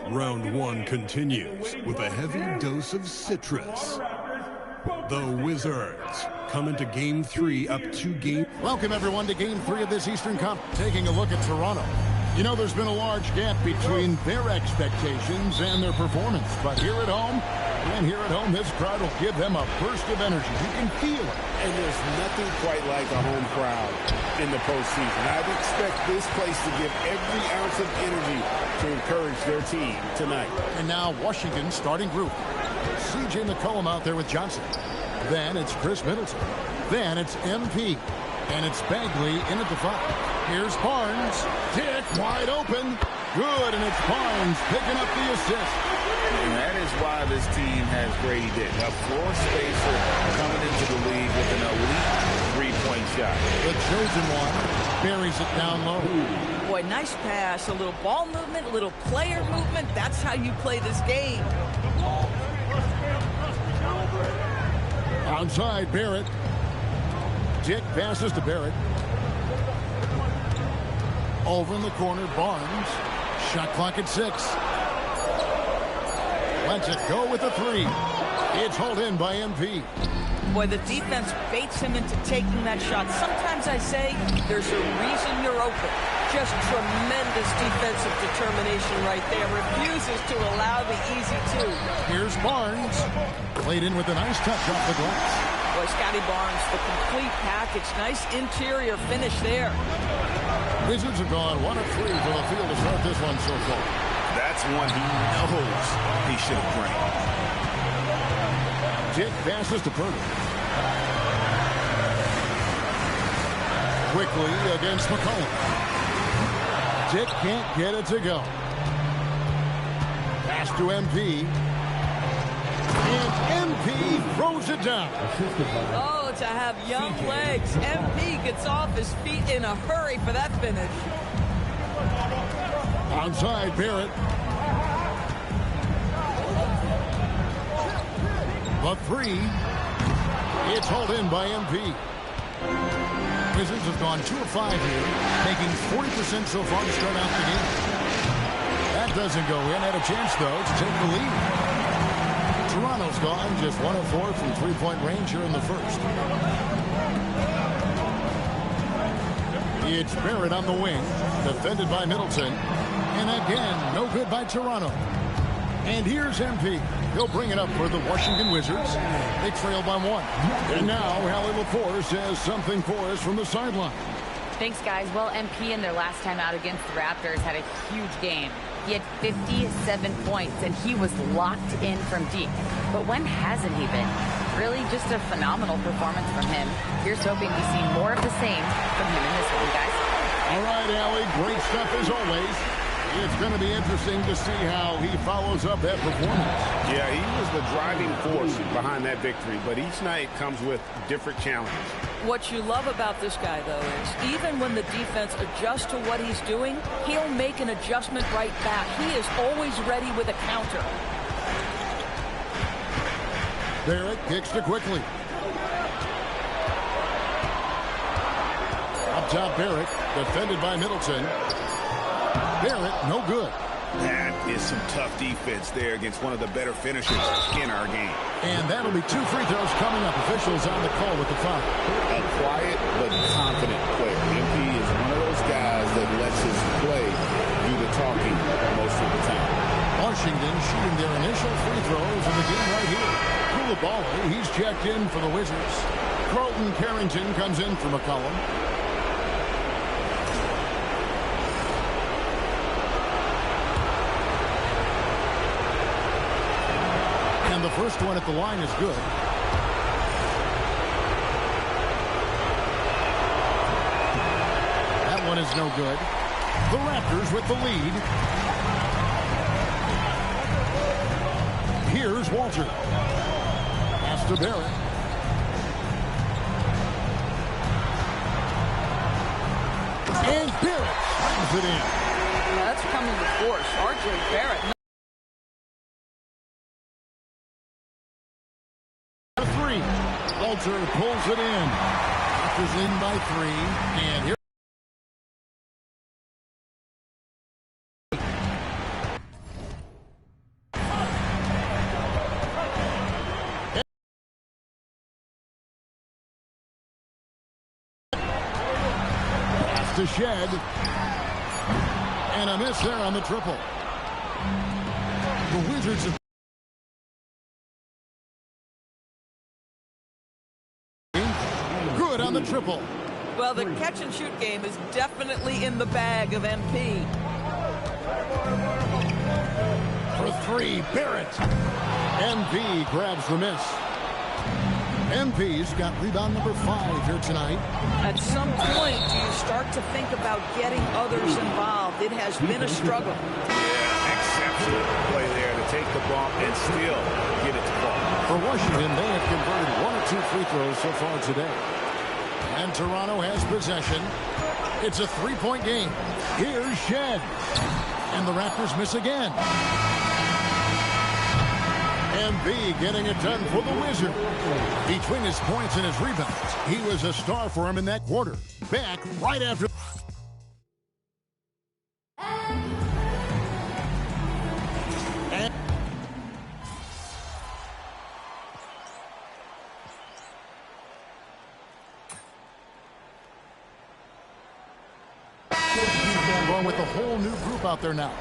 Round one continues with a heavy dose of citrus. The Wizards come into Game 3 up 2 games. Welcome, everyone, to Game 3 of this Eastern Cup. Taking a look at Toronto. You know, there's been a large gap between their expectations and their performance. But here at home, this crowd will give them a burst of energy. You can feel it. And there's nothing quite like a home crowd in the postseason. I'd expect this place to give every ounce of energy to encourage their team tonight. And now Washington starting group. C.J. McCollum out there with Johnson. Then it's Chris Middleton. Then it's MP. And it's Bagley in at the 5. Here's Barnes. Dick wide open. Good, and it's Barnes picking up the assist. And that is why this team has Grady Dick, a floor spacer coming into the league with an elite three-point shot. The chosen one buries it down low. Boy, nice pass, a little ball movement, a little player movement. That's how you play this game. Outside, Barrett. Dick passes to Barrett. Over in the corner, Barnes. Shot clock at 6. Lets it go with the 3. It's hauled in by MP. Boy, the defense baits him into taking that shot. Sometimes I say there's a reason you're open. Just tremendous defensive determination right there. Refuses to allow the easy 2. Here's Barnes. Played in with a nice touch off the glass. Boy, Scotty Barnes, the complete package. Nice interior finish there. Wizards have gone 1 of 3 from the field to start this one so far. That's one he knows he should have drained. Dick passes to Purdy. Quickly against McCollum. Dick can't get it to go. Pass to MP. And MP throws it down. Oh, to have young legs. MP gets off his feet in a hurry for that finish. Outside, Barrett. The 3. It's hauled in by MP. Wizards have gone 2 of 5 here, making 40% so far to start out the game. That doesn't go in. Had a chance, though, to take the lead. Toronto's gone just 1 of 4 from three-point range here in the first. It's Barrett on the wing, defended by Middleton. And again, no good by Toronto. And here's MP. He'll bring it up for the Washington Wizards. They trail by 1. And now, Hallie LaForce has something for us from the sideline. Thanks, guys. Well, MP in their last time out against the Raptors had a huge game. He had 57 points, and he was locked in from deep. But when hasn't he been? Really just a phenomenal performance from him. Here's hoping we see more of the same from him in this one, guys. All right, Allie, great stuff as always. It's going to be interesting to see how he follows up that performance. Yeah, he was the driving force behind that victory, but each night comes with different challenges. What you love about this guy, though, is even when the defense adjusts to what he's doing, he'll make an adjustment right back. He is always ready with a counter. Barrett kicks to quickly. Up top, Barrett, defended by Middleton. Barrett, no good. That is some tough defense there against one of the better finishers in our game. And that'll be 2 free throws coming up. Officials on the call with the foul. A quiet but confident player. MP is one of those guys that lets his play do the talking most of the time. Washington shooting their initial free throws in the game right here. Coulibaly, he's checked in for the Wizards. Carlton Carrington comes in for McCollum. And the first one at the line is good. That one is no good. The Raptors with the lead. Here's Walter. Pass to Barrett. And Barrett slams it in. That's coming with force. R.J. Barrett. Walter pulls it in. Raptors in by 3. And here. to Shed. And a miss there on the triple. The Wizards have good on the triple. Well, the catch-and-shoot game is definitely in the bag of MP. For three, Barrett. MP grabs the miss. MP's got rebound number 5 here tonight. At some point, do you start to think about getting others involved? It has been a struggle. Yeah, exceptional play there to take the ball and still get it to fall. For Washington, they have converted 1 or 2 free throws so far today. And Toronto has possession. It's a 3-point game. Here's Shed. And the Raptors miss again. MB getting it done for the Wizard. Between his points and his rebounds, he was a star for him in that quarter. Back right after. Going with a whole new group out there now.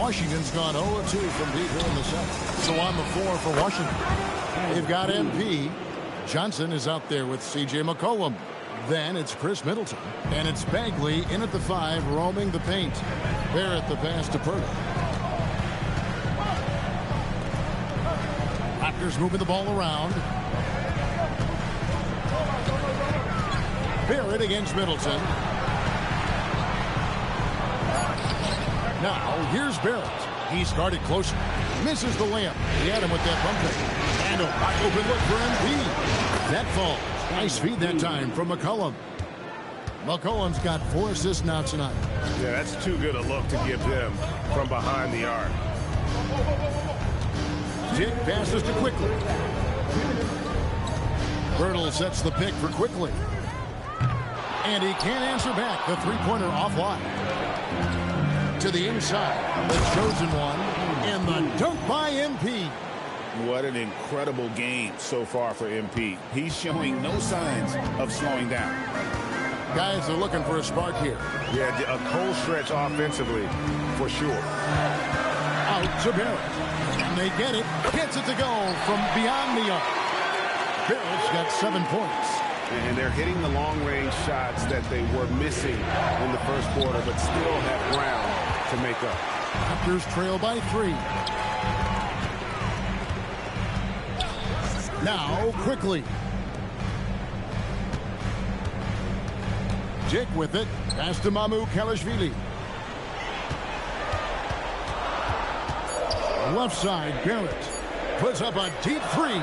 Washington's gone 0-2 from deep here in the seventh. So on the floor for Washington, they've got MP. Johnson is out there with C.J. McCollum. Then it's Chris Middleton. And it's Bagley in at the 5, roaming the paint. Barrett the pass to Pirtle. Raptors moving the ball around. Barrett against Middleton. Now, here's Barrett. He's guarded closer. Misses the layup. He had him with that bump fake. And a wide open look for Embiid. That falls. Nice feed that time from McCollum. McCollum's got 4 assists now tonight. Yeah, that's too good a look to give them from behind the arc. Dick passes to Quickly. Pirtle sets the pick for Quickly. And he can't answer back. The three-pointer offline. To the inside. The chosen one. And the dunk by MP. What an incredible game so far for MP. He's showing no signs of slowing down. Guys are looking for a spark here. Yeah, a cold stretch offensively, for sure. Out to Barrett. And they get it. Gets it to go from beyond the arc. Barrett's got 7 points. And they're hitting the long-range shots that they were missing in the first quarter, but still have ground to make up. Raptors trail by 3. Now, Quickly. Dick with it. Pass to Mamukelashvili. Left side, Barrett. Puts up a deep 3.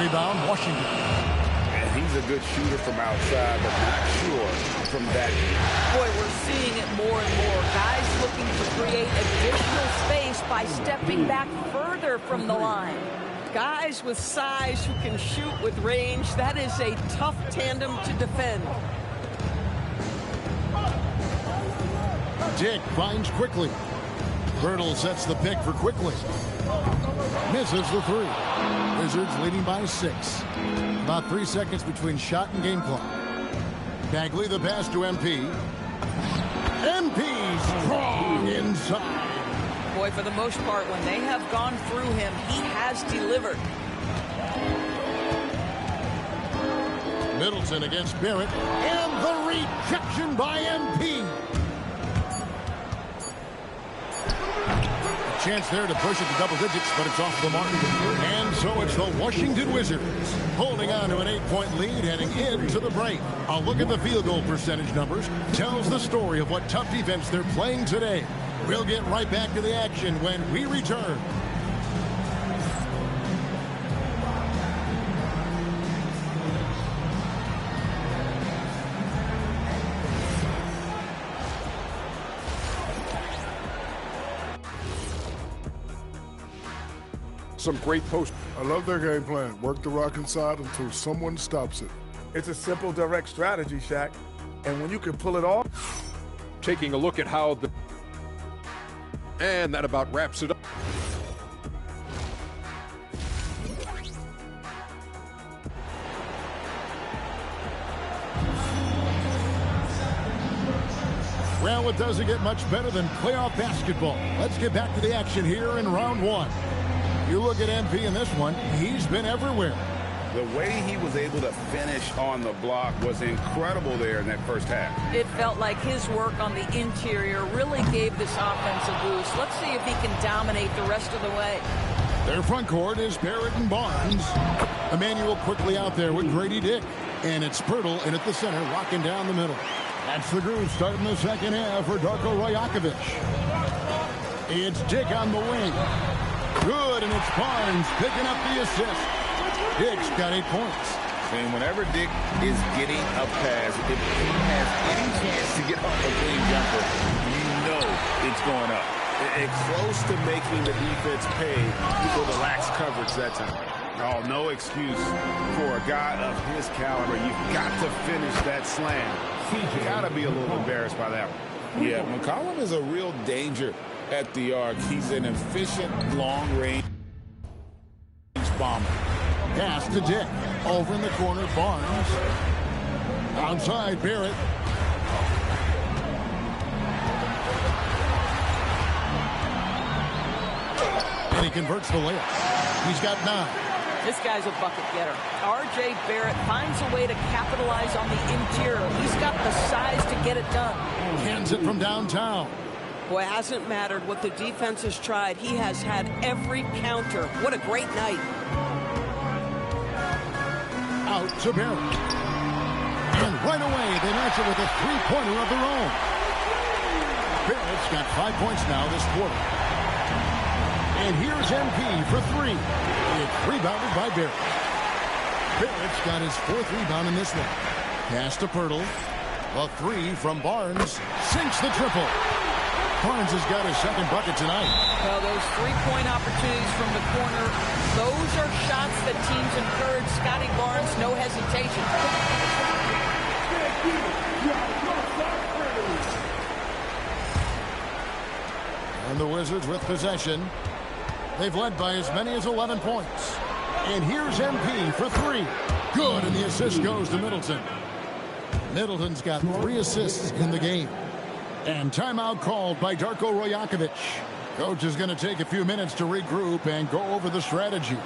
Rebound, Washington. And he's a good shooter from outside, but not sure from that. Boy, we're seeing it more and more. Guys looking to create additional space by stepping back further from the line. Guys with size who can shoot with range. That is a tough tandem to defend. Dick finds Quickly. Pirtle sets the pick for Quickly. Misses the 3. Wizards leading by 6. About 3 seconds between shot and game clock. Bagley the pass to MP. MP strong inside. Boy, for the most part, when they have gone through him, he has delivered. Middleton against Barrett. And the rejection by MP. Chance there to push it to double digits, but it's off the mark. And so it's the Washington Wizards holding on to an 8-point lead heading into the break. A look at the field goal percentage numbers tells the story of what tough defense they're playing today. We'll get right back to the action when we return. Some great post. I love their game plan. Work the rock inside until someone stops it. It's a simple, direct strategy, Shaq. And when you can pull it off. Taking a look at how the... And that about wraps it up. Well, it doesn't get much better than playoff basketball. Let's get back to the action here in round 1. You look at MP in this one, he's been everywhere. The way he was able to finish on the block was incredible there in that first half. It felt like his work on the interior really gave this offense a boost. Let's see if he can dominate the rest of the way. Their front court is Barrett and Barnes. Emmanuel quickly out there with Grady Dick. And it's Pirtle in at the center, locking down the middle. That's the groove starting the second half for Darko Rajakovic. It's Dick on the wing. Good, and it's Barnes picking up the assist. Dick's got 8 points. And whenever Dick is getting a pass, if he has any chance to get off a clean jumper, you know it's going up. It's close to making the defense pay for the lax coverage that time. Oh, no excuse for a guy of his caliber. You've got to finish that slam. You got to be a little embarrassed by that one. Yeah, McCollum is a real danger at the arc. He's an efficient, long-range bomber. Pass to Dick. Over in the corner, Barnes. Outside, Barrett. And he converts the layup. He's got 9. This guy's a bucket getter. R.J. Barrett finds a way to capitalize on the interior. He's got the size to get it done. Hands it from downtown. Boy, it hasn't mattered what the defense has tried. He has had every counter. What a great night. Out to Barrett. And right away, they answer with a three-pointer of their own. Barrett's got 5 points now this quarter. And here's MP for 3. It's rebounded by Barrett. Barrett's got his 4th rebound in this one. Pass to Pirtle. A 3 from Barnes. Sinks the triple. Barnes has got his 2nd bucket tonight. Well, those 3-point opportunities from the corner, those are shots that teams encourage. Scotty Barnes, no hesitation. And the Wizards with possession. They've led by as many as 11 points. And here's MP for 3. Good, and the assist goes to Middleton. Middleton's got 3 assists in the game. And timeout called by Darko Rajakovic. Coach is going to take a few minutes to regroup and go over the strategy.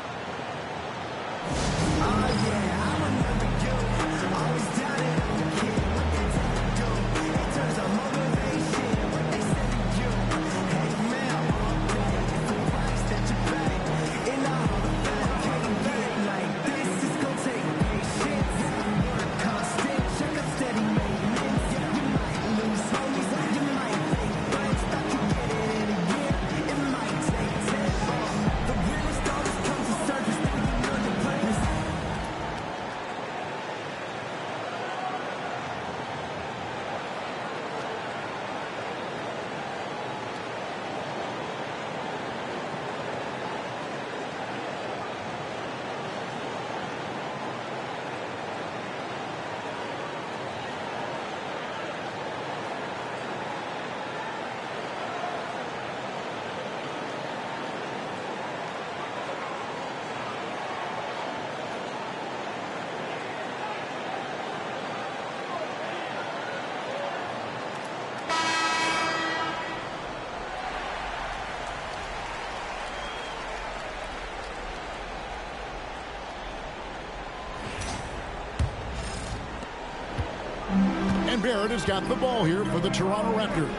And Barrett has got the ball here for the Toronto Raptors.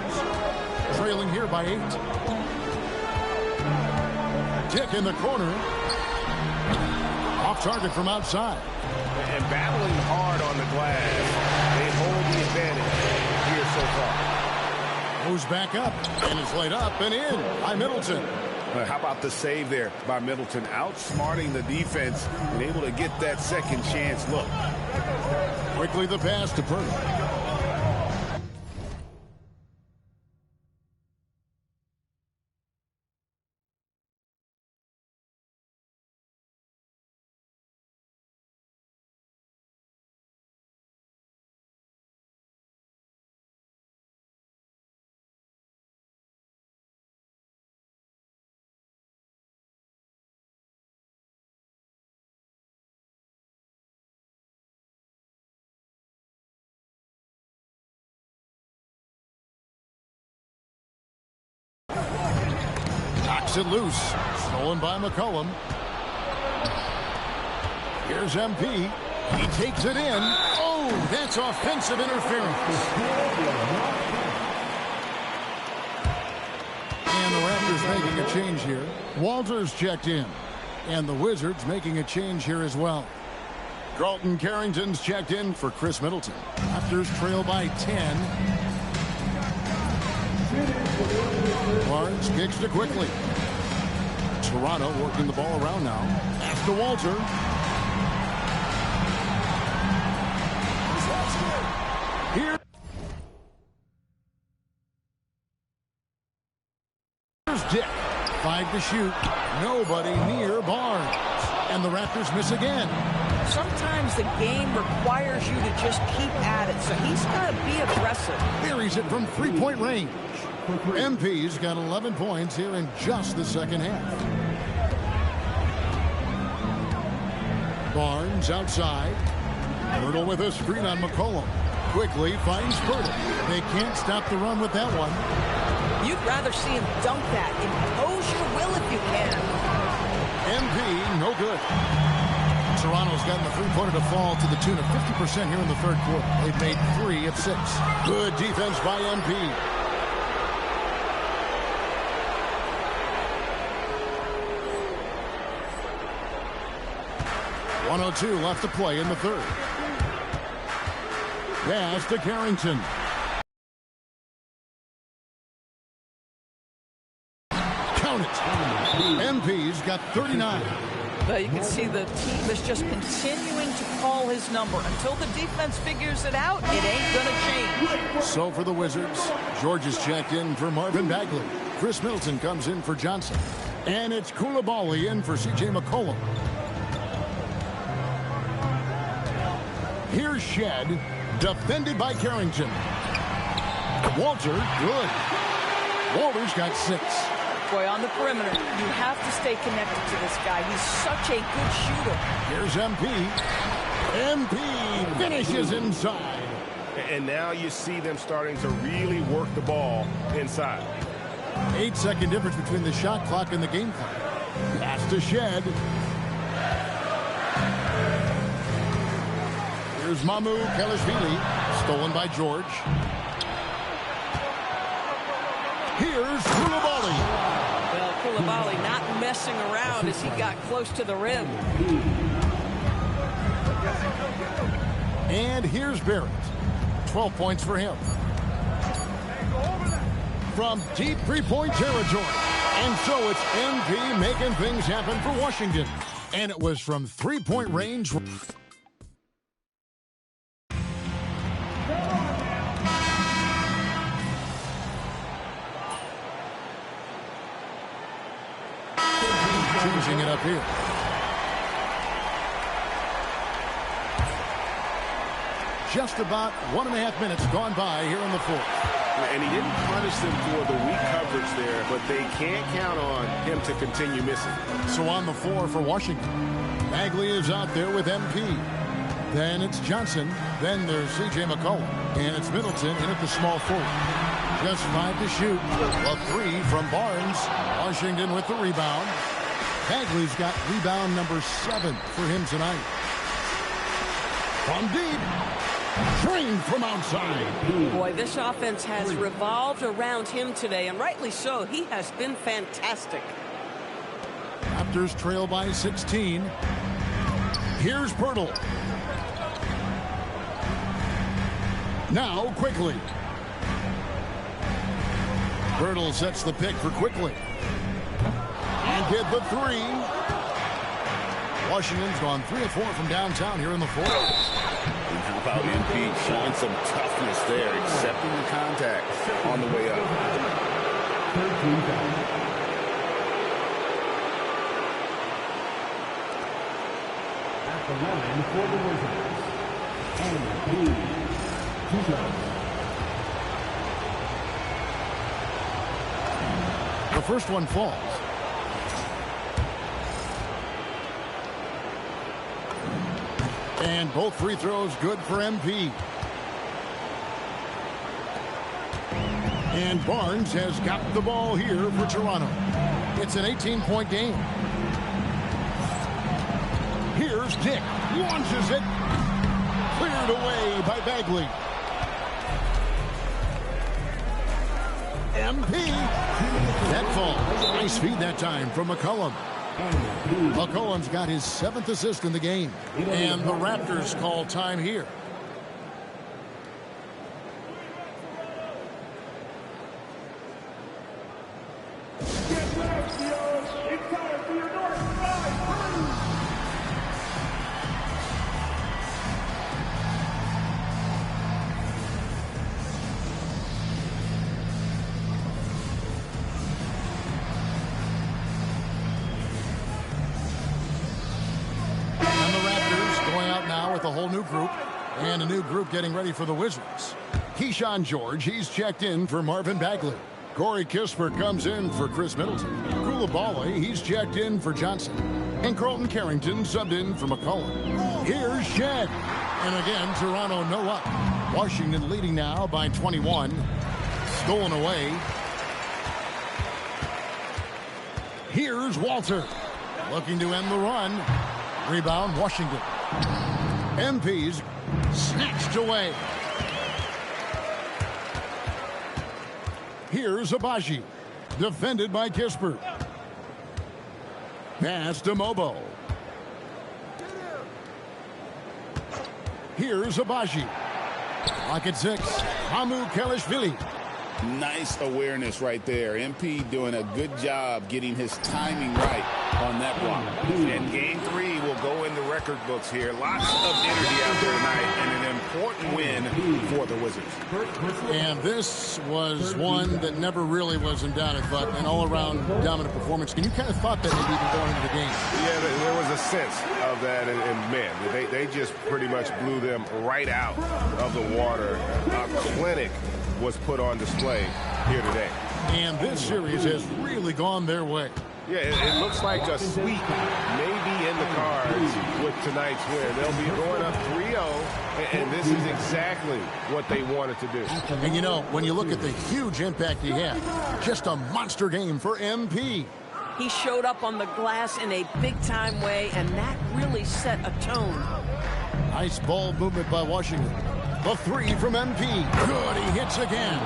Trailing here by 8. Tick in the corner. Off target from outside. And battling hard on the glass. They hold the advantage here so far. Moves back up and is laid up and in by Middleton. How about the save there by Middleton? Outsmarting the defense and able to get that second chance look. Quickly the pass to Pirtle. Knocks it loose. Stolen by McCollum. Here's MP. He takes it in. Oh, that's offensive interference. And the Raptors making a change here. Walters checked in. And the Wizards making a change here as well. Carlton Carrington's checked in for Chris Middleton. Raptors trail by 10. Barnes kicks to quickly. Toronto working the ball around now. After Walter. Here's Dick. 5 to shoot. Nobody near Barnes. And the Raptors miss again. Sometimes the game requires you to just keep at it, so he's got to be aggressive. Buries it from 3-point range. MP's got 11 points here in just the second half. Barnes outside. Pirtle with a screen on McCollum. Quickly finds Pirtle. They can't stop the run with that one. You'd rather see him dunk that. Impose your will if you can. MP, no good. Toronto's gotten the three-pointer to fall to the tune of 50% here in the third quarter. They've made 3 of 6. Good defense by MP. .102 left to play in the third. Pass to Carrington. Count it. MP's got 39. But you can see the team is just continuing to call his number. Until the defense figures it out, it ain't going to change. So for the Wizards, George is checked in for Marvin Bagley. Chris Middleton comes in for Johnson. And it's Coulibaly in for C.J. McCollum. Here's Shed, defended by Carrington. Walter, good. Walter's got 6. Boy, on the perimeter, you have to stay connected to this guy. He's such a good shooter. Here's MP. MP finishes inside. And now you see them starting to really work the ball inside. 8-second difference between the shot clock and the game clock. Pass to Shed. Here's Mamu Kelishvili, stolen by George. Here's Coulibaly. Well, Coulibaly not messing around as he got close to the rim. And here's Barrett. 12 points for him. From deep three-point territory. And so it's MP making things happen for Washington. And it was from three-point range. Choosing it up here. Just about 1.5 minutes gone by here in the fourth. And he didn't punish them for the weak coverage there, but they can't count on him to continue missing. So on the floor for Washington, Bagley is out there with MP. Then it's Johnson. Then there's C.J. McCollum. And it's Middleton in at the small forward. Just 5 to shoot. A 3 from Barnes. Washington with the rebound. Bagley's got rebound number 7 for him tonight. From deep. Drained from outside. Boy, this offense has revolved around him today, and rightly so. He has been fantastic. Raptors trail by 16. Here's Poeltl. Now Quickly. Poeltl sets the pick for Quickly. And did the 3. Washington's gone 3 of 4 from downtown here in the fourth. And how about MP showing some toughness there, accepting the contact on the way up. 13 fouls. At the line for the Wizards, MP. The first one falls. And both free throws good for MP. And Barnes has got the ball here for Toronto. It's an 18-point game. Here's Dick. Launches it. Cleared away by Bagley. MP. That falls. Nice feed that time from McCollum. McCollum's got his 7th assist in the game. And the Raptors call time here. A whole new group and a new group getting ready for the Wizards. Keyshawn George, he's checked in for Marvin Bagley. Corey Kispert comes in for Chris Middleton. Coulibaly, he's checked in for Johnson. And Carlton Carrington subbed in for McCollum. Here's Shed. And again, Toronto no up. Washington leading now by 21. Stolen away. Here's Walter. Looking to end the run. Rebound, Washington. MP's snatched away. Here's Abaji. Defended by Kispert. Pass to Mobo. Here's Abaji. Lock at 6. Hamu Kelishvili. Nice awareness right there. MP doing a good job getting his timing right on that block. And game 3 will go in the record books here. Lots of energy out there tonight and an important win for the Wizards. And this was one that never really was in doubt, I thought, an all-around dominant performance. And you kind of thought that maybe even going into the game. Yeah, there was a sense of that, and man, they just pretty much blew them right out of the water. A clinic was put on display here today. And this series has really gone their way. Yeah, it looks like a sweep may be in the cards with tonight's win. They'll be going up 3-0, and this is exactly what they wanted to do. And, you know, when you look at the huge impact he had, just a monster game for MP. He showed up on the glass in a big-time way, and that really set a tone. Nice ball movement by Washington. The 3 from MP. Good, he hits again.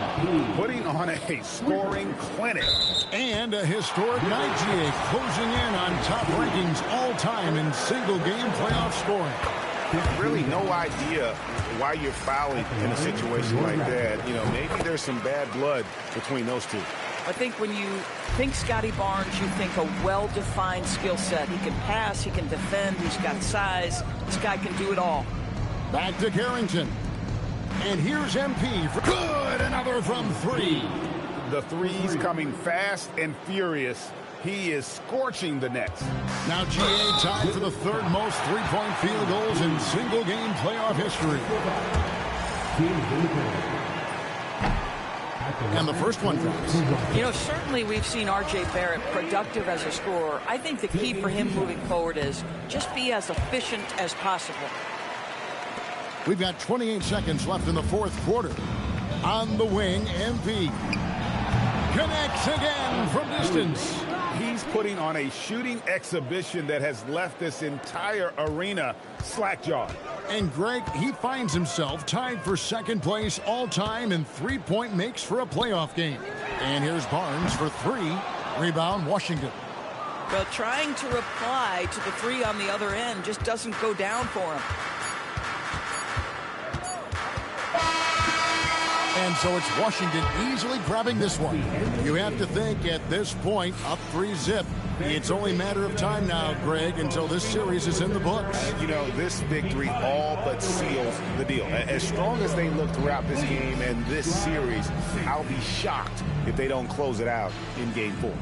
Putting on a scoring clinic. And a historic night, GA, closing in on top rankings all-time in single-game playoff scoring. Really no idea why you're fouling in a situation like that. You know, maybe there's some bad blood between those two. I think when you think Scotty Barnes, you think a well-defined skill set. He can pass, he can defend, he's got size. This guy can do it all. Back to Carrington. And here's MP for good. Another from 3. The threes coming fast and furious. He is scorching the nets. Now GA tied for the 3rd most three-point field goals in single-game playoff history. And the first one drops. You know, certainly we've seen R.J. Barrett productive as a scorer. I think the key for him moving forward is just be as efficient as possible. We've got 28 seconds left in the 4th quarter. On the wing, MP connects again from distance. He's putting on a shooting exhibition that has left this entire arena slack-jawed. And Greg, he finds himself tied for 2nd place all-time in three-point makes for a playoff game. And here's Barnes for 3. Rebound, Washington. But trying to reply to the 3 on the other end just doesn't go down for him. And so it's Washington easily grabbing this one. You have to think at this point, up 3-zip. It's only a matter of time now, Greg, until this series is in the books. You know, this victory all but seals the deal. As strong as they look throughout this game and this series, I'll be shocked if they don't close it out in Game 4.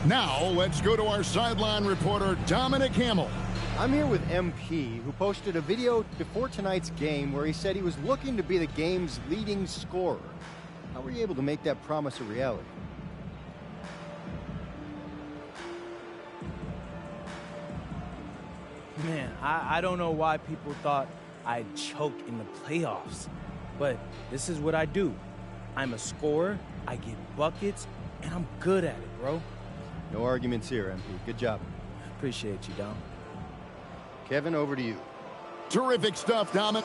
Now, let's go to our sideline reporter, Dominic Hamill. I'm here with MP, who posted a video before tonight's game where he said he was looking to be the game's leading scorer. How were you able to make that promise a reality? Man, I don't know why people thought I'd choke in the playoffs, but this is what I do. I'm a scorer, I get buckets, and I'm good at it, bro. No arguments here, MP. Good job. Appreciate you, Dom. Kevin, over to you. Terrific stuff, Dominic.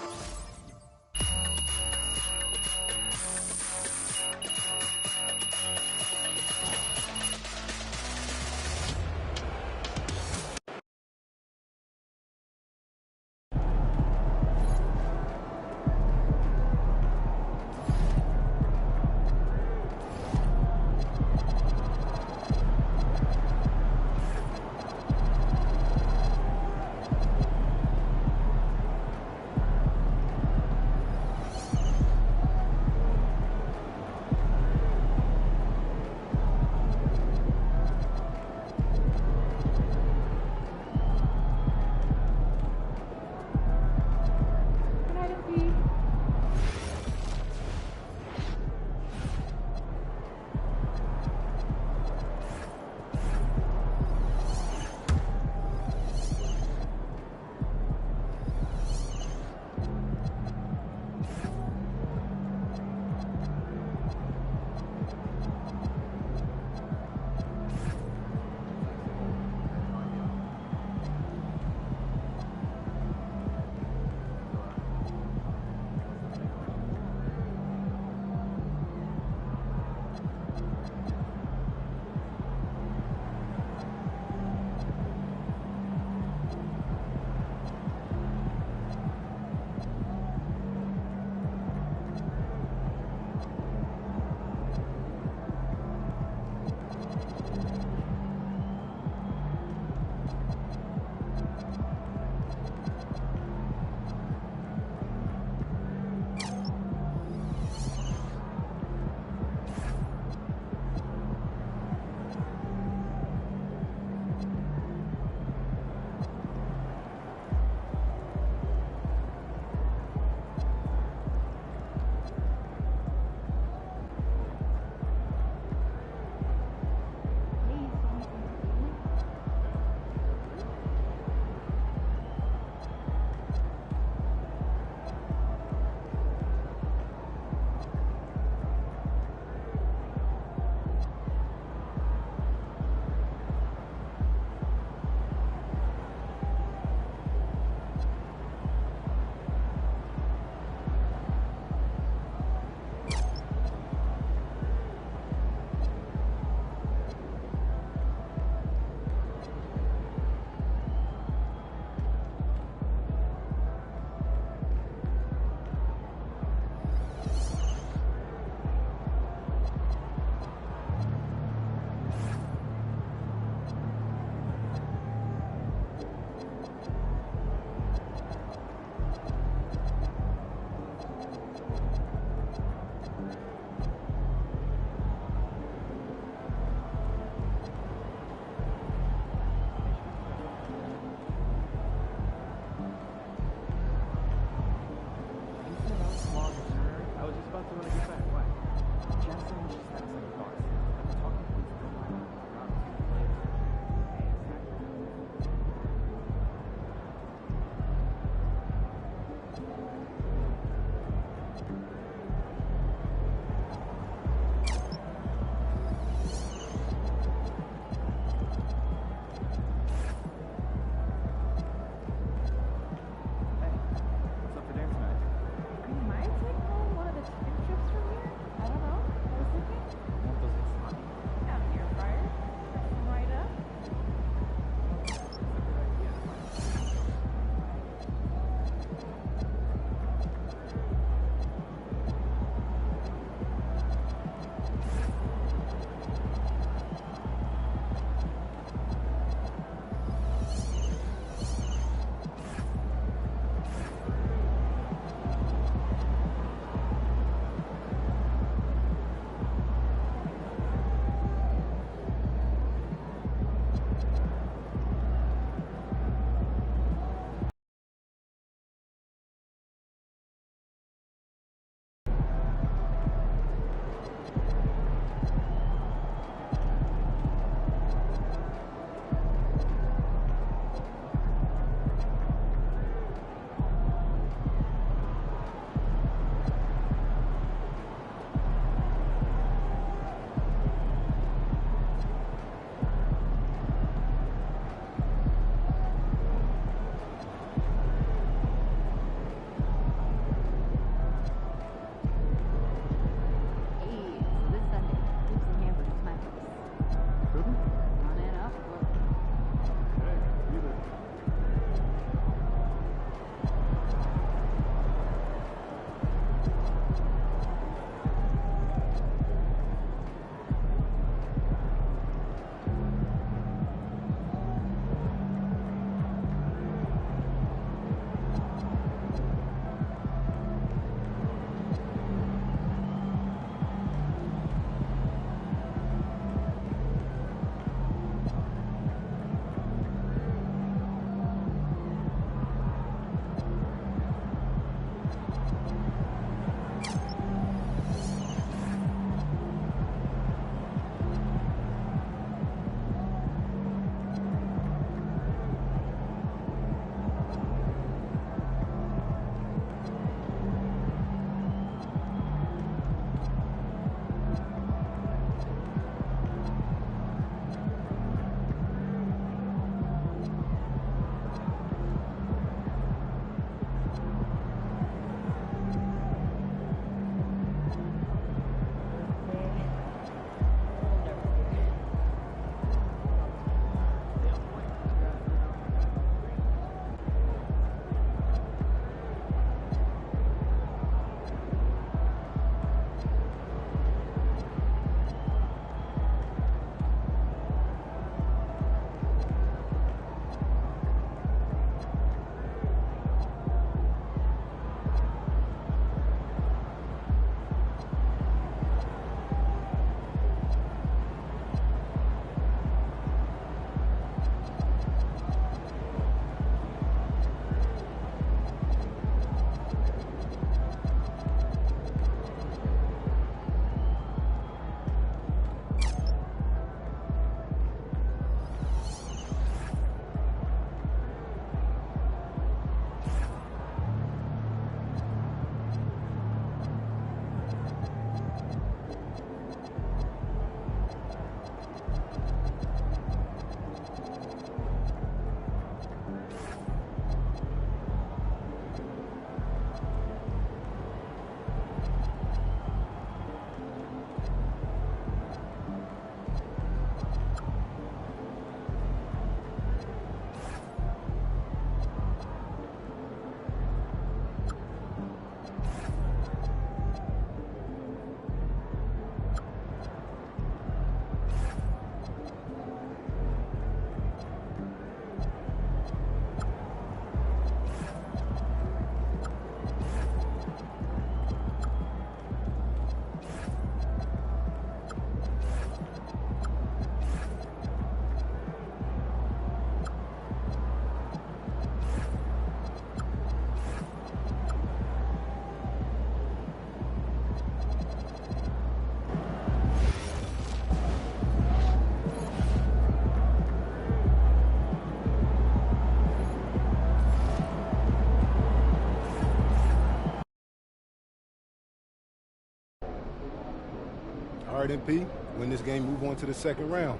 All right, MP, win this game, move on to the second round.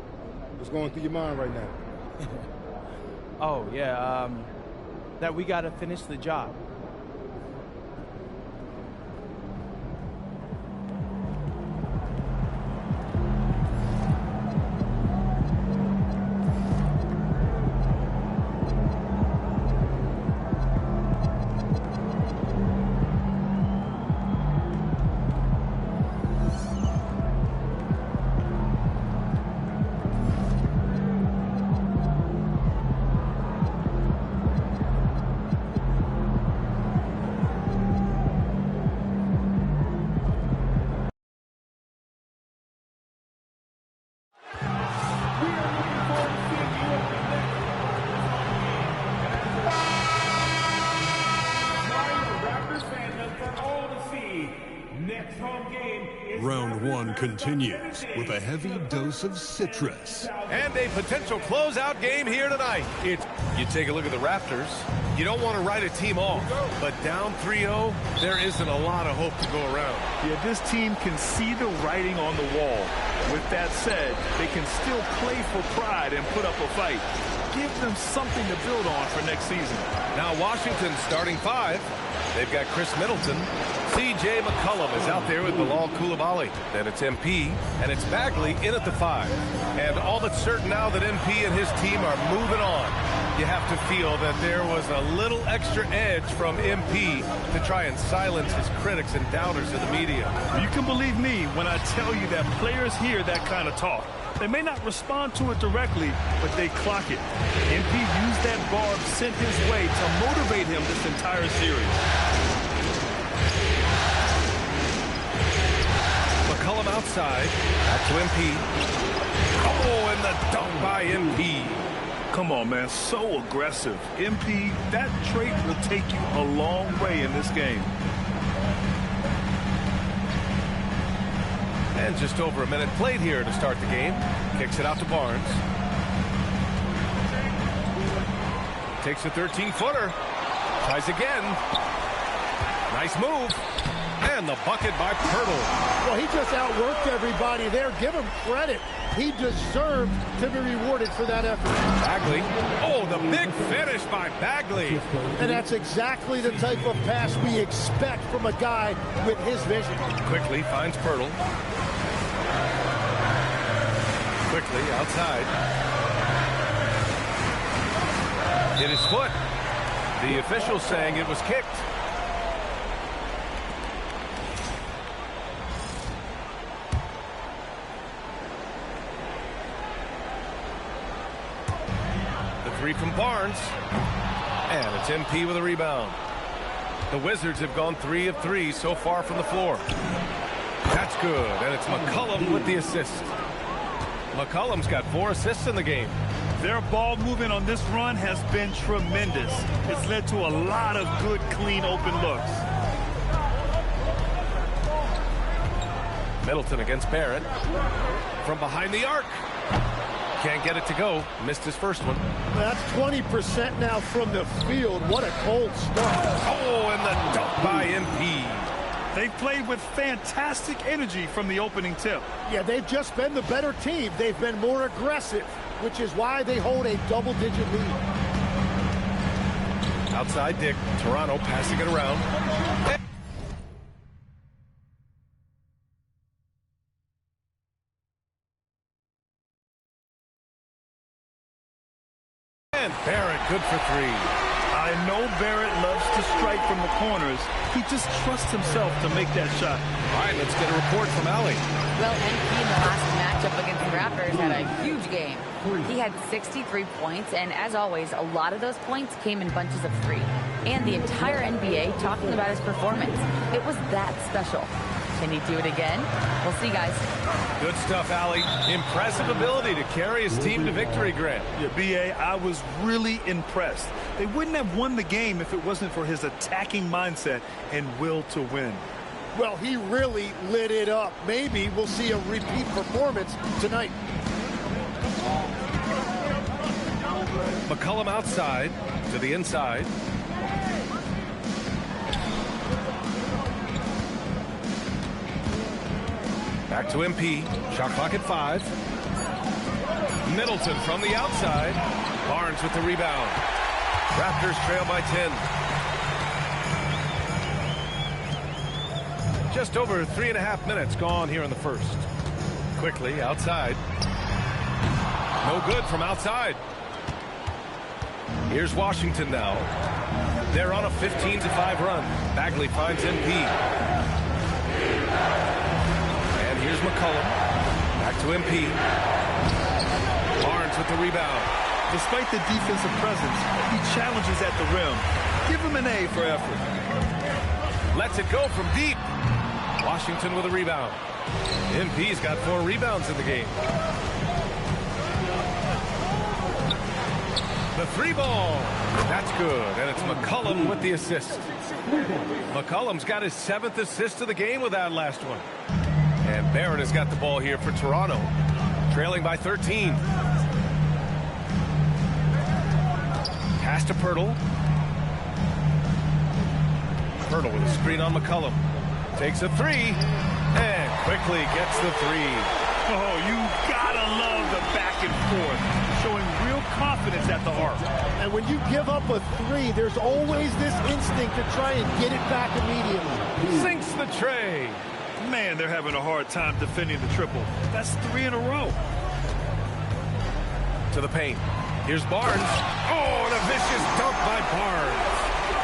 What's going through your mind right now? Oh, yeah, that we got to finish the job. Round one continues with a heavy dose of citrus. And a potential closeout game here tonight. You take a look at the Raptors. You don't want to write a team off, but down 3-0, there isn't a lot of hope to go around. Yeah, this team can see the writing on the wall. With that said, they can still play for pride and put up a fight. Give them something to build on for next season. Now Washington's starting five. They've got Chris Middleton. C.J. McCollum is out there with Bilal Coulibaly. Then it's MP, and it's Bagley in at the 5. And all that's certain now that MP and his team are moving on. You have to feel that there was a little extra edge from MP to try and silence his critics and doubters in the media. You can believe me when I tell you that players hear that kind of talk. They may not respond to it directly, but they clock it. MP used that barb sent his way to motivate him this entire series. McCollum outside. Back to MP. Oh, and the dunk by MP. Come on, man. So aggressive. MP, that trait will take you a long way in this game. And just over a minute played here to start the game. Kicks it out to Barnes. Takes a 13-footer. Tries again. Nice move. And the bucket by Pirtle. Well, he just outworked everybody there. Give him credit. He deserved to be rewarded for that effort. Bagley. Oh, the big finish by Bagley. And that's exactly the type of pass we expect from a guy with his vision. Quickly finds Pirtle. Quickly outside. Hit his foot. The official saying it was kicked. The three from Barnes. And it's MP with a rebound. The Wizards have gone 3 of 3 so far from the floor. That's good. And it's McCollum with the assist. McCollum's got 4 assists in the game. Their ball movement on this run has been tremendous. It's led to a lot of good, clean, open looks. Middleton against Barrett. From behind the arc. Can't get it to go. Missed his first one. That's 20% now from the field. What a cold start. Oh, and the dunk by MP. They've played with fantastic energy from the opening tip. Yeah, they've just been the better team. They've been more aggressive, which is why they hold a double-digit lead. Outside Dick. Toronto passing it around. And Barrett good for 3. I know Barrett loves to strike from the corners. He just trusts himself to make that shot. All right, let's get a report from Allie. Well, MP in the last matchup against the Raptors had a huge game. He had 63 points, and as always, a lot of those points came in bunches of 3. And the entire NBA talking about his performance. It was that special. Can he do it again? We'll see, guys. Good stuff, Allie. Impressive ability to carry his team to victory, Grant. Yeah, B.A., I was really impressed. They wouldn't have won the game if it wasn't for his attacking mindset and will to win. Well, he really lit it up. Maybe we'll see a repeat performance tonight. McCollum outside to the inside. Back to MP. Shot clock at 5. Middleton from the outside. Barnes with the rebound. Raptors trail by 10. Just over 3.5 minutes gone here in the first. Quickly outside. No good from outside. Here's Washington now. They're on a 15-5 run. Bagley finds MP. And here's McCollum. Back to MP. Barnes with the rebound. Despite the defensive presence, he challenges at the rim. Give him an A for effort. Lets it go from deep. Washington with a rebound. MP's got 4 rebounds in the game. The 3 ball. That's good. And it's McCollum with the assist. McCollum's got his 7th assist of the game with that last one. And Barrett has got the ball here for Toronto. Trailing by 13. Pass to Pirtle. Pirtle with a screen on McCollum. Takes a 3. And quickly gets the 3. Oh, you gotta love the back and forth. Showing real confidence at the arc. And when you give up a 3, there's always this instinct to try and get it back immediately. Sinks the tray. Man, they're having a hard time defending the triple. That's 3 in a row. To the paint. Here's Barnes. Oh, and a vicious dunk by Barnes.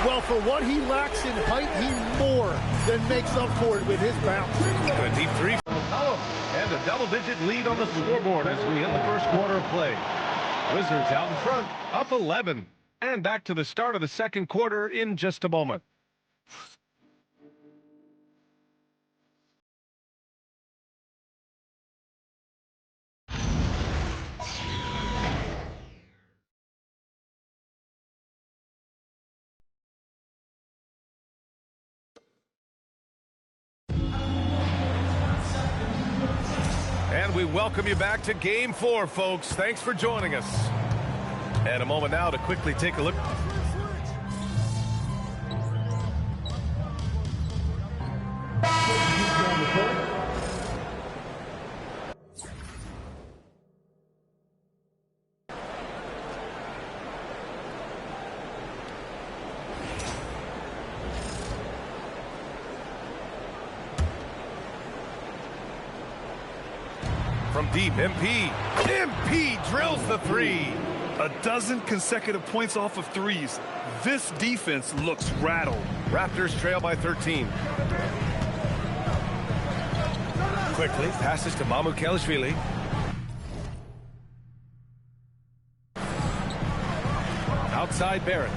Well, for what he lacks in height, he more than makes up for it with his bounce. And a deep 3. And a double-digit lead on the scoreboard as we end the first quarter of play. Wizards out in front, up 11. And back to the start of the second quarter in just a moment. And we welcome you back to Game 4, folks. Thanks for joining us. And a moment now to quickly take a look. From deep, MP. MP drills the 3. A dozen consecutive points off of 3s. This defense looks rattled. Raptors trail by 13. Quickly passes to Mamukelashvili. Outside Barrett.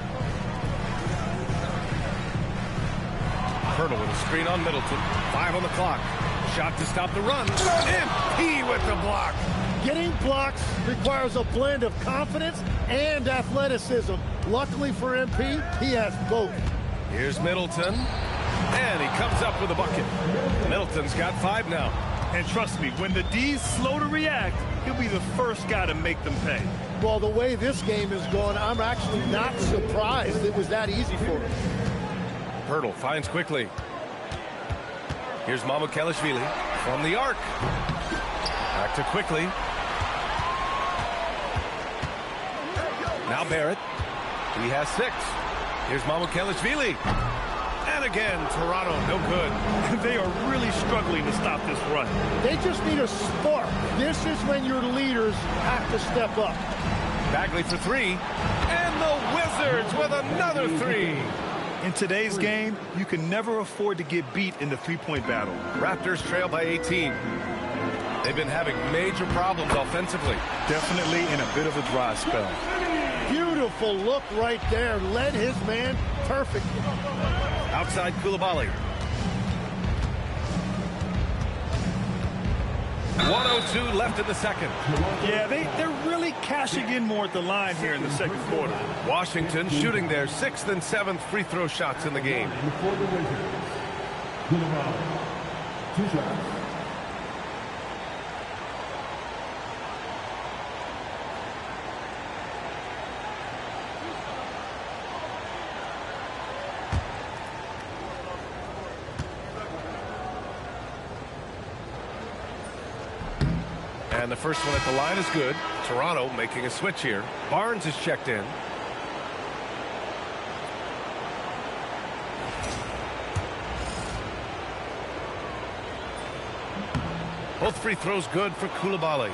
Pirtle with a screen on Middleton. 5 on the clock. Shot to stop the run. MP with the block. Getting blocks requires a blend of confidence and athleticism. Luckily for MP, he has both. Here's Middleton. And he comes up with a bucket. Middleton's got 5 now. And trust me, when the D's slow to react, he'll be the first guy to make them pay. Well, the way this game is going, I'm actually not surprised it was that easy for him. Pirtle finds quickly. Here's Mamukelashvili from the arc. Back to quickly. Now Barrett. He has 6. Here's Mamukelashvili. And again, Toronto, no good. They are really struggling to stop this run. They just need a spark. This is when your leaders have to step up. Bagley for 3. And the Wizards with another 3. In today's game, you can never afford to get beat in the three-point battle. Raptors trail by 18. They've been having major problems offensively. Definitely in a bit of a dry spell. Beautiful look right there. Led his man perfectly. Outside Coulibaly. 1:02 left in the second. Yeah, they're really cashing in more at the line here in the second quarter. Washington shooting their 6th and 7th free throw shots in the game. For the Wizards, Coulibaly, 2 shots. And the first one at the line is good. Toronto making a switch here. Barnes is checked in. Both free throws good for Coulibaly.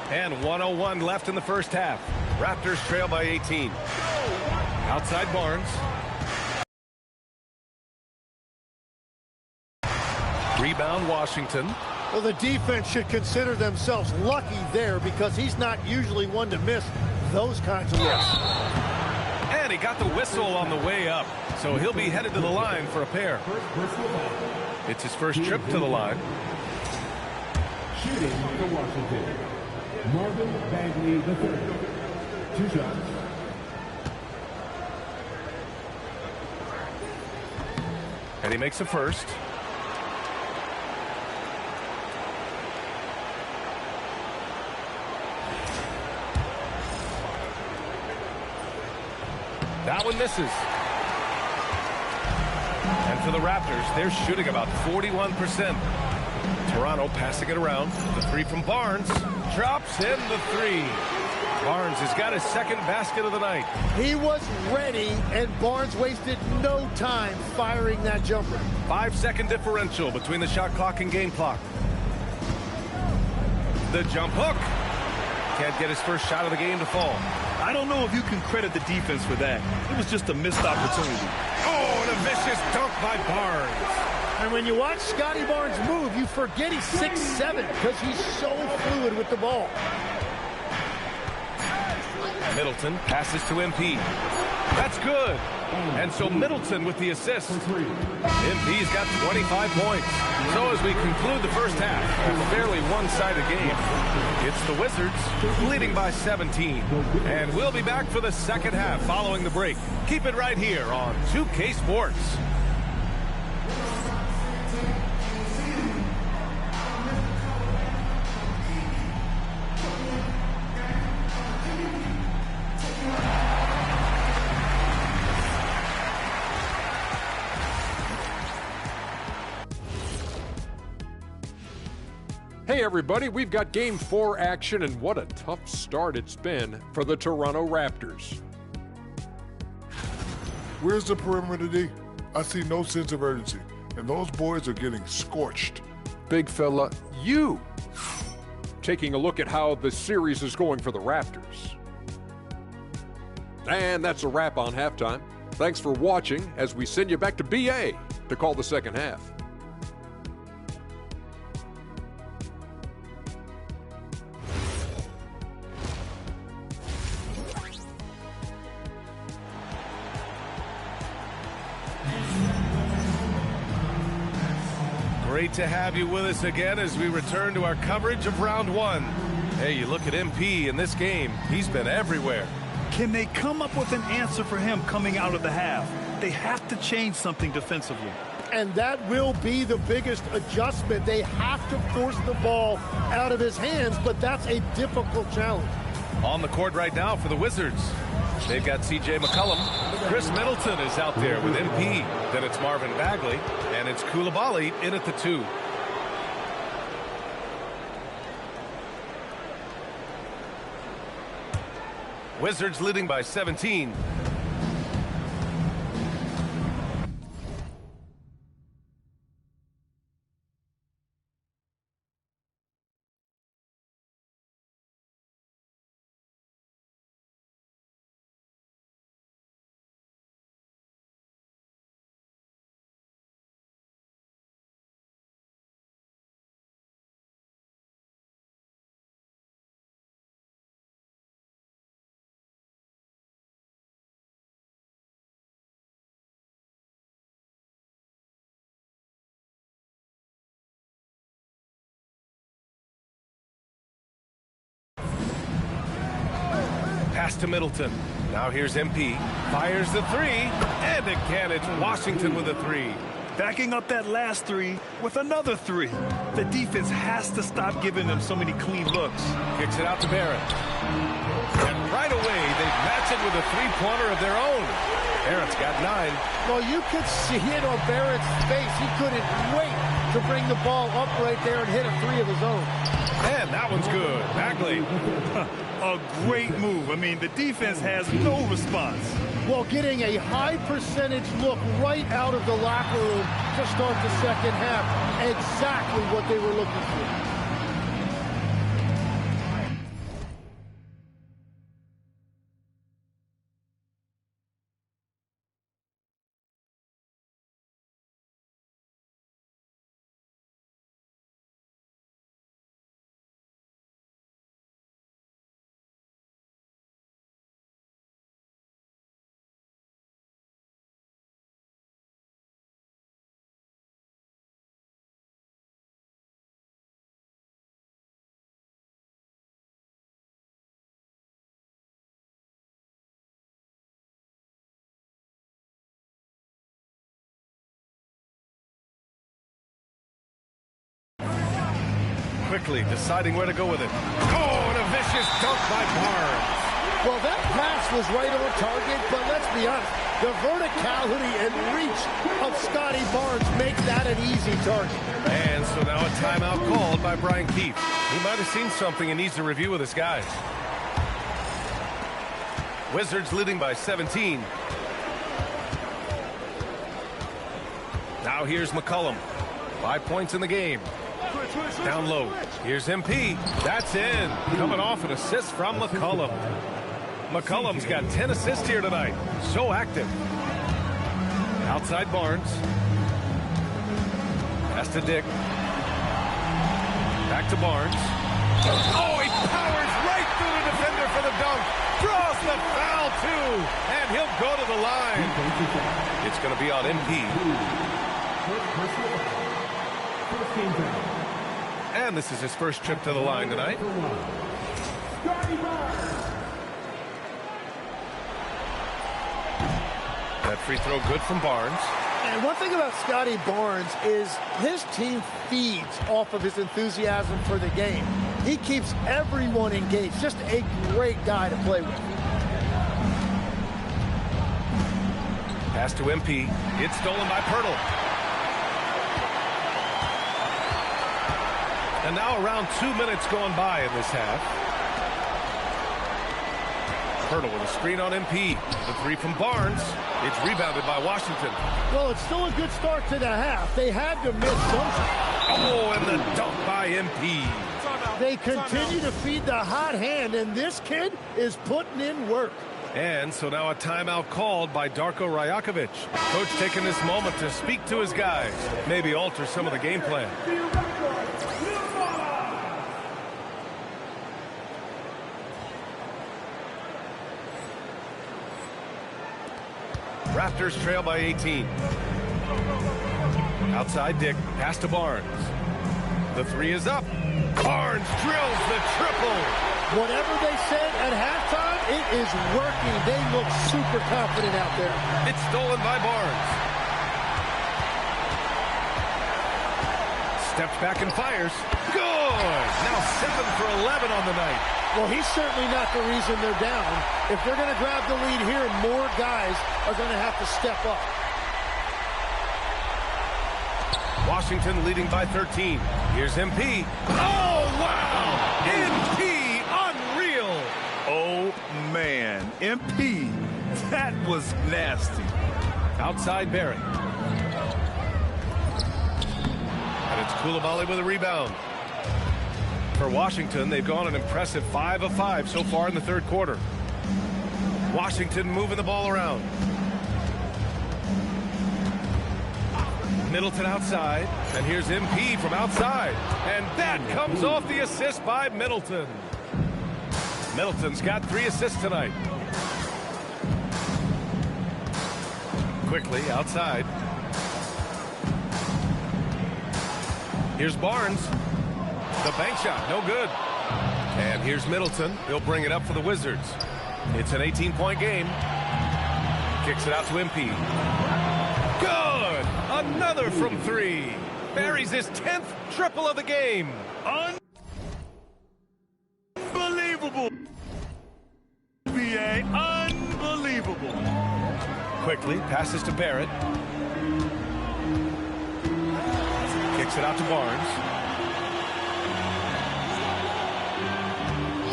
And 1:01 left in the first half. Raptors trail by 18. Outside Barnes. Rebound Washington. Well, the defense should consider themselves lucky there because he's not usually one to miss those kinds of looks. And he got the whistle on the way up, so he'll be headed to the line for a pair. It's his first trip to the line. Shooting for Washington, Marvin Bagley III. 2 shots. And he makes a first. That one misses. And for the Raptors, they're shooting about 41%. Toronto passing it around. The three from Barnes. Drops in the three. Barnes has got his second basket of the night. He was ready, and Barnes wasted no time firing that jumper. 5-second differential between the shot clock and game clock. The jump hook. Can't get his first shot of the game to fall. I don't know if you can credit the defense for that. It was just a missed opportunity. Oh, and a vicious dunk by Barnes. And when you watch Scotty Barnes move, you forget he's 6'7" because he's so fluid with the ball. Middleton passes to MP. That's good. And so Middleton with the assist. MP's got 25 points. So as we conclude the first half, a fairly one-sided game. It's the Wizards leading by 17. And we'll be back for the second half following the break. Keep it right here on 2K Sports. Hey everybody, we've got Game 4 action, and what a tough start it's been for the Toronto Raptors. Where's the perimeter D? I see no sense of urgency, and those boys are getting scorched. Big fella, you! Taking a look at how the series is going for the Raptors. And that's a wrap on halftime. Thanks for watching as we send you back to BA to call the second half. Great to have you with us again as we return to our coverage of round one. Hey, you look at MP in this game, he's been everywhere. Can they come up with an answer for him coming out of the half? They have to change something defensively. And that will be the biggest adjustment. They have to force the ball out of his hands, but that's a difficult challenge. On the court right now for the Wizards. They've got C.J. McCollum. Chris Middleton is out there with MP. Then it's Marvin Bagley, and it's Coulibaly in at the 2. Wizards leading by 17. Pass to Middleton. Now here's MP. Fires the 3. And again, it's Washington with a 3. Backing up that last 3 with another 3. The defense has to stop giving them so many clean looks. Kicks it out to Barrett. And right away, they match it with a three-pointer of their own. Barrett's got 9. Well, you could see it on Barrett's face. He couldn't wait to bring the ball up right there and hit a three of his own. And that one's good. Bagley. A great move. I mean, the defense has no response. Well, getting a high percentage look right out of the locker room to start the second half. Exactly what they were looking for. Quickly deciding where to go with it. Oh, and a vicious dunk by Barnes. Well, that pass was right on target, but let's be honest, the verticality and reach of Scotty Barnes make that an easy target. And so now a timeout called by Brian Keefe. He might have seen something and needs to review with his guys. Wizards leading by 17. Now here's McCollum. 5 points in the game. Down low. Here's MP. That's in. Coming off an assist from McCollum. McCollum's got 10 assists here tonight. So active. Outside Barnes. Pass to Dick. Back to Barnes. Oh, he powers right through the defender for the dunk. Draws the foul, too. And he'll go to the line. It's going to be on MP. And this is his first trip to the line tonight. That free throw good from Barnes. And one thing about Scotty Barnes is his team feeds off of his enthusiasm for the game. He keeps everyone engaged. Just a great guy to play with. Pass to MP. It's stolen by Pirtle. And now around 2 minutes going by in this half. Pirtle with a screen on MP. The three from Barnes. It's rebounded by Washington. Well, it's still a good start to the half. They had to miss some. Oh, and the dunk by MP. They continue to feed the hot hand, and this kid is putting in work. And so now a timeout called by Darko Rajakovic. Coach taking this moment to speak to his guys. Maybe alter some of the game plan. Raptors trail by 18. Outside Dick, pass to Barnes. The three is up. Barnes drills the triple. Whatever they said at halftime, it is working. They look super confident out there. It's stolen by Barnes. Steps back and fires. Good! Now 7 for 11 on the night. Well, he's certainly not the reason they're down. If they're going to grab the lead here, more guys are going to have to step up. Washington leading by 13. Here's MP. Oh, wow! MP, unreal! Oh, man. MP, that was nasty. Outside Barry. And it's Coulibaly with a rebound. For Washington, they've gone an impressive 5 of 5 so far in the third quarter. Washington moving the ball around. Middleton outside, and here's MP from outside. And that comes off the assist by Middleton. Middleton's got 3 assists tonight. Quickly outside. Here's Barnes. The bank shot, no good. And here's Middleton. He'll bring it up for the Wizards. It's an 18-point game. Kicks it out to MP. Good! Another from 3. Buries his 10th triple of the game. Unbelievable. NBA, unbelievable. Quickly passes to Barrett. Kicks it out to Barnes.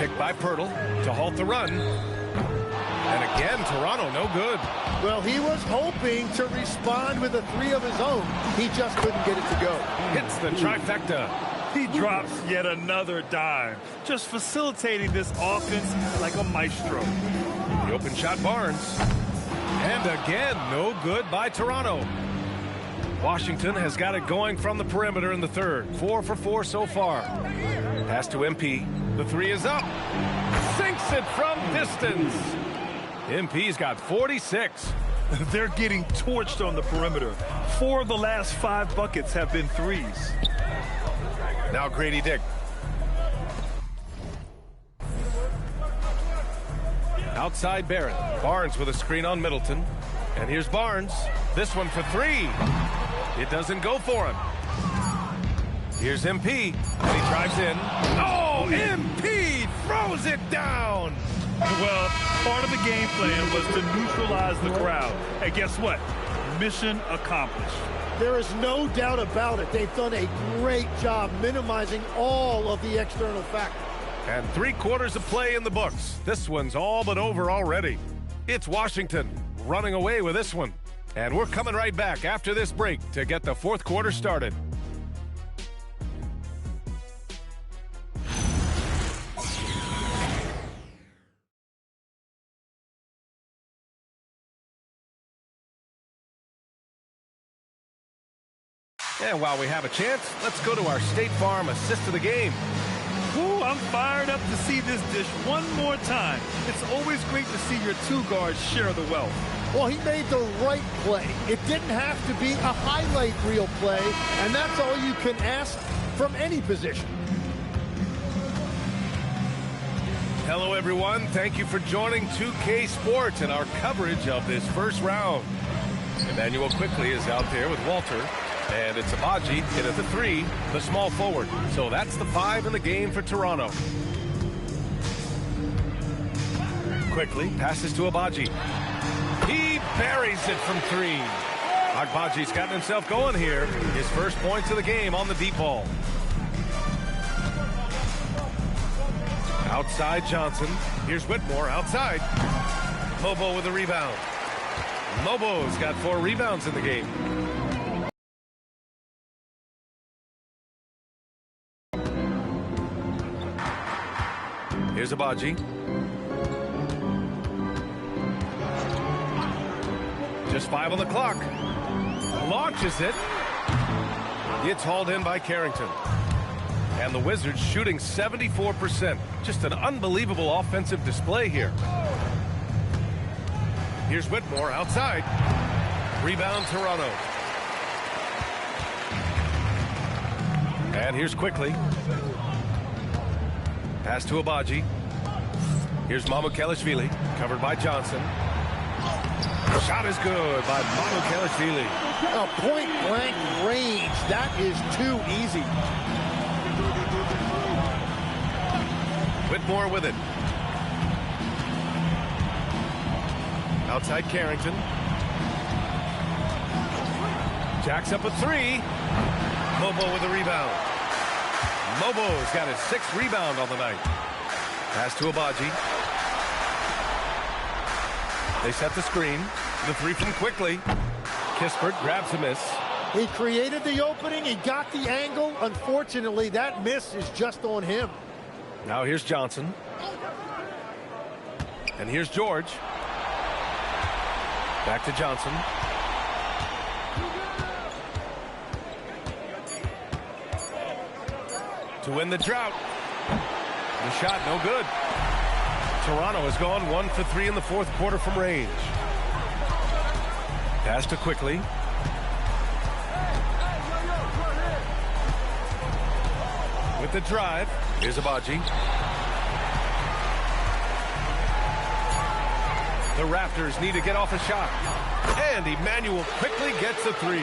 Picked by Pirtle to halt the run. And again, Toronto, no good. Well, he was hoping to respond with a three of his own. He just couldn't get it to go. Hits the trifecta. He drops yet another dime, just facilitating this offense like a maestro. The open shot, Barnes. And again, no good by Toronto. Washington has got it going from the perimeter in the third. 4 for 4 so far. Pass to MP. The three is up. Sinks it from distance. MP's got 46. They're getting torched on the perimeter. 4 of the last 5 buckets have been threes. Now Grady Dick. Outside Barrett. Barnes with a screen on Middleton. And here's Barnes. This one for 3. It doesn't go for him. Here's MP. And he drives in. Oh, MP throws it down. Well, part of the game plan was to neutralize the crowd. And guess what? Mission accomplished. There is no doubt about it. They've done a great job minimizing all of the external factors. And 3 quarters of play in the books. This one's all but over already. It's Washington running away with this one. And we're coming right back after this break to get the 4th quarter started. And while we have a chance, let's go to our State Farm assist of the game. Ooh, I'm fired up to see this dish one more time. It's always great to see your 2 guards share the wealth. Well, he made the right play. It didn't have to be a highlight reel play, and that's all you can ask from any position. Hello, everyone. Thank you for joining 2K Sports and our coverage of this first round. Emmanuel Quickly is out there with Walter. And it's Abaji in at the 3, the small forward. So that's the 5 in the game for Toronto. Quickly passes to Abaji. He buries it from 3. Agbaji's gotten himself going here. His first points of the game on the deep ball. Outside Johnson. Here's Whitmore outside. Mobo with a rebound. Mobo's got 4 rebounds in the game. Here's Abaji. Just 5 on the clock. Launches it. It's hauled in by Carrington. And the Wizards shooting 74%. Just an unbelievable offensive display here. Here's Whitmore outside. Rebound Toronto. And here's Quickly. Pass to Abaji. Here's Mamukelashvili, covered by Johnson. Shot is good by Mamukelashvili. A point-blank range. That is too easy. Whitmore with it. Outside Carrington. Jacks up a 3. Mobo with a rebound. Mobo's got his 6th rebound on the night. Pass to Abaji. They set the screen. The 3 from Quickly. Kispert grabs a miss. He created the opening. He got the angle. Unfortunately, that miss is just on him. Now here's Johnson. And here's George. Back to Johnson. To win the drought. The shot no good. Toronto has gone 1 for 3 in the 4th quarter from range. Pass to Quickly. With the drive, here's Abaji. The Raptors need to get off a shot. And Emmanuel Quickly gets the 3.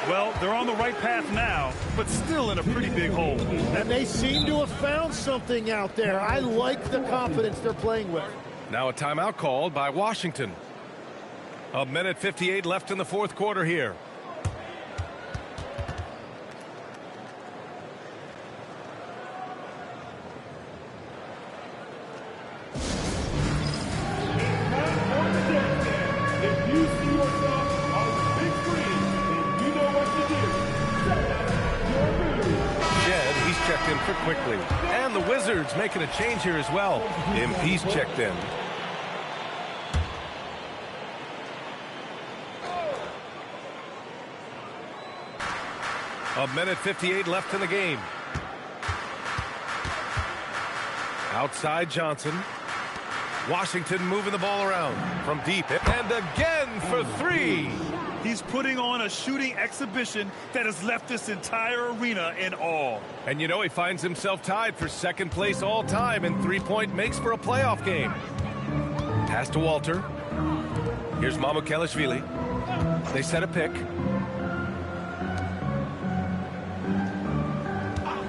Well, they're on the right path now, but still in a pretty big hole. And they seem to have found something out there. I like the confidence they're playing with. Now a timeout called by Washington. 1:58 left in the 4th quarter here. yourself on the big screen, and you know what to do. Set your food. Jed, he's checked in for quickly. And the Wizards making a change here as well. MP's checked in. A minute 58 left in the game. Outside Johnson. Washington moving the ball around from deep. And again for three. He's putting on a shooting exhibition that has left this entire arena in awe. And you know, he finds himself tied for second place all time in three-point makes for a playoff game. Pass to Walter. Here's Mamukelashvili. They set a pick.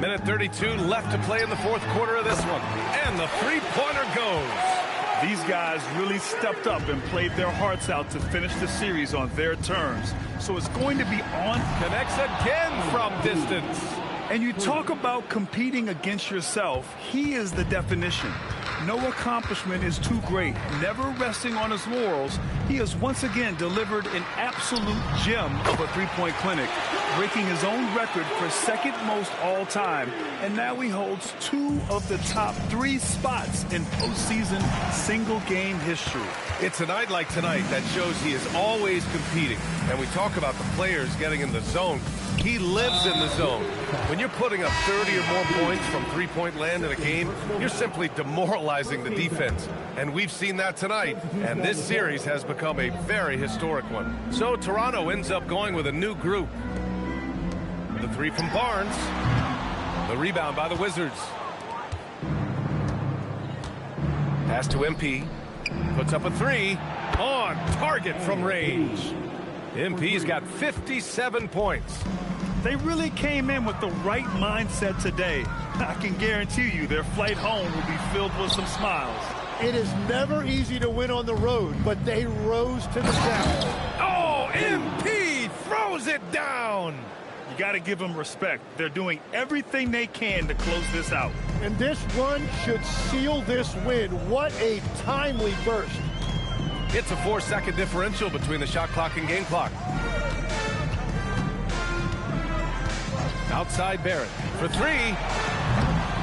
Minute 32 left to play in the fourth quarter of this one. And the three-pointer goes. These guys really stepped up and played their hearts out to finish the series on their terms. So it's going to be on. Connects again from distance. And you talk about competing against yourself. He is the definition. No accomplishment is too great. Never resting on his laurels, he has once again delivered an absolute gem of a three-point clinic, breaking his own record for second most all time. And now he holds two of the top three spots in postseason single-game history. It's a night like tonight that shows he is always competing. And we talk about the players getting in the zone. He lives in the zone. When you're putting up 30 or more points from three-point land in a game, you're simply demoralizing the defense. And we've seen that tonight. And this series has become a very historic one. So Toronto ends up going with a new group. The three from Barnes. The rebound by the Wizards. Pass to MP. Puts up a three. On target from range. MP's got 57 points. They really came in with the right mindset today. I can guarantee you their flight home will be filled with some smiles. It is never easy to win on the road, but they rose to the challenge. Oh, MP throws it down. You got to give them respect. They're doing everything they can to close this out. And this run should seal this win. What a timely burst. It's a 4-second differential between the shot clock and game clock. Outside Barrett for three.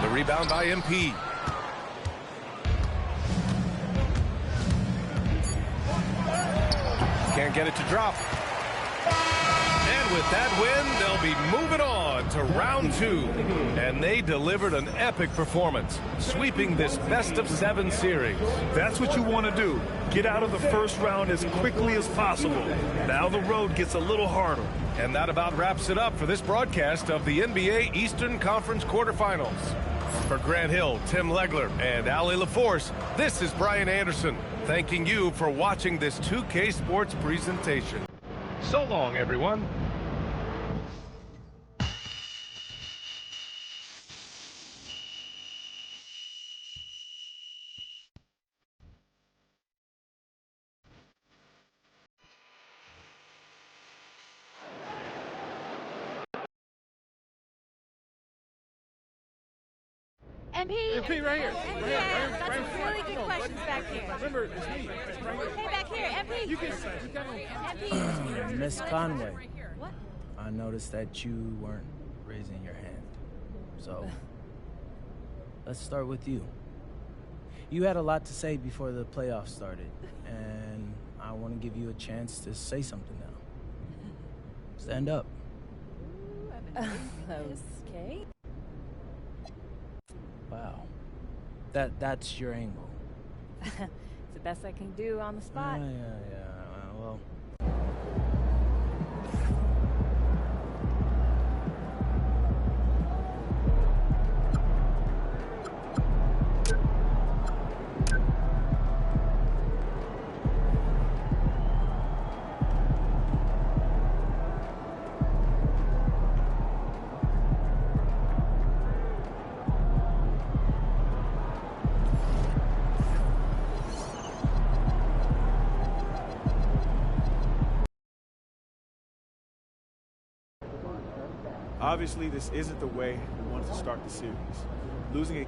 The rebound by MP. Can't get it to drop. And with that win, they'll be moving on to round two. And they delivered an epic performance, sweeping this best-of-7 series. That's what you want to do. Get out of the first round as quickly as possible. Now the road gets a little harder. And that about wraps it up for this broadcast of the NBA Eastern Conference quarterfinals. For Grant Hill, Tim Legler, and Ali LaForce, this is Brian Anderson, thanking you for watching this 2K Sports presentation. So long, everyone. MP right here. Yeah, got some really good questions back here. Remember, it's me. It's right here. Hey, back here, MP. You can MP. Miss Conway. What? I noticed that you weren't raising your hand. So, let's start with you. You had a lot to say before the playoffs started, and I want to give you a chance to say something now. Stand up. Okay. Wow. That's your angle. It's the best I can do on the spot. Yeah. Well. Obviously, this isn't the way we wanted to start the series. Losing a